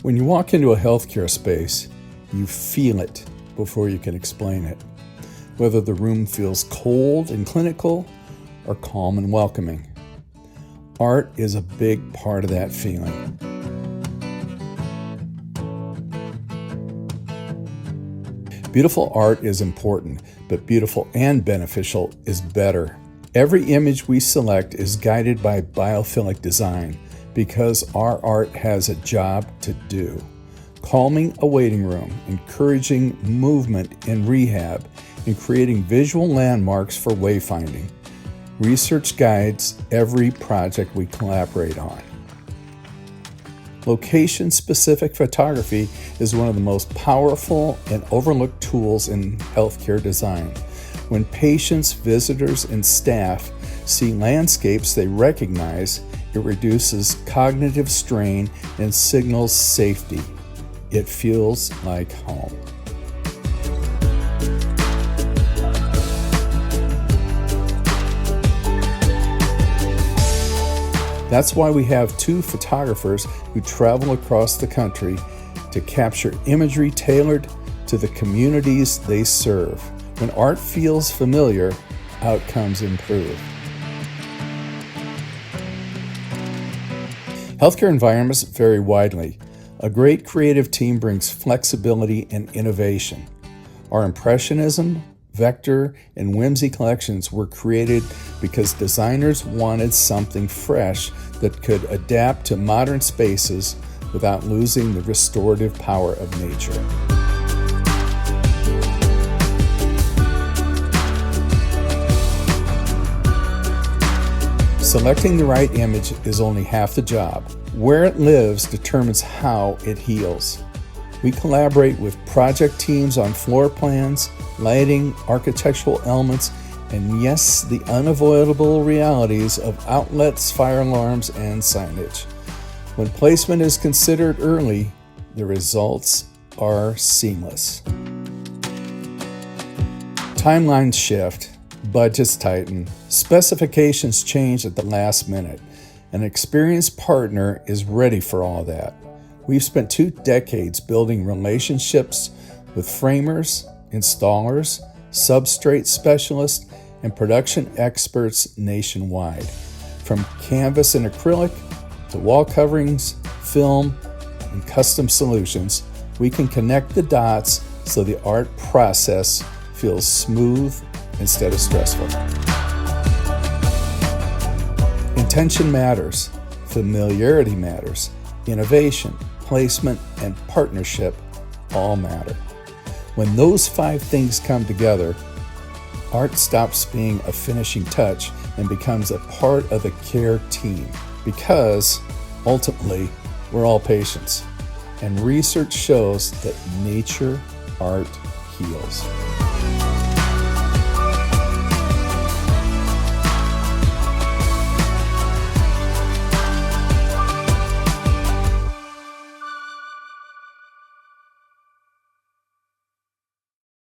When you walk into a healthcare space, you feel it before you can explain it. Whether the room feels cold and clinical or calm and welcoming. Art is a big part of that feeling. Beautiful art is important, but beautiful and beneficial is better. Every image we select is guided by Biophilic design because our art has a job to do. Calming a waiting room, encouraging movement in rehab, and creating visual landmarks for wayfinding. Research guides every project we collaborate on. Location-specific photography is one of the most powerful and overlooked tools in healthcare design. When patients, visitors, and staff see landscapes they recognize, it reduces cognitive strain and signals safety. It feels like home. That's why we have 2 photographers who travel across the country to capture imagery tailored to the communities they serve. When art feels familiar, outcomes improve. Healthcare environments vary widely. A great creative team brings flexibility and innovation. Our Impressionism, Vector, and Whimsy collections were created because designers wanted something fresh that could adapt to modern spaces without losing the restorative power of nature. Selecting the right image is only half the job. Where it lives determines how it heals. We collaborate with project teams on floor plans, lighting, architectural elements, and yes, the unavoidable realities of outlets, fire alarms, and signage. When placement is considered early, the results are seamless. Timelines shift, budgets tighten, specifications change at the last minute. An experienced partner is ready for all that. We've spent 2 decades building relationships with framers, installers, substrate specialists, and production experts nationwide. From canvas and acrylic to wall coverings, film, and custom solutions, we can connect the dots so the art process feels smooth instead of stressful. Intention matters, familiarity matters, innovation, placement, and partnership all matter. When those 5 things come together, art stops being a finishing touch and becomes a part of the care team because, ultimately, we're all patients. And research shows that nature art heals.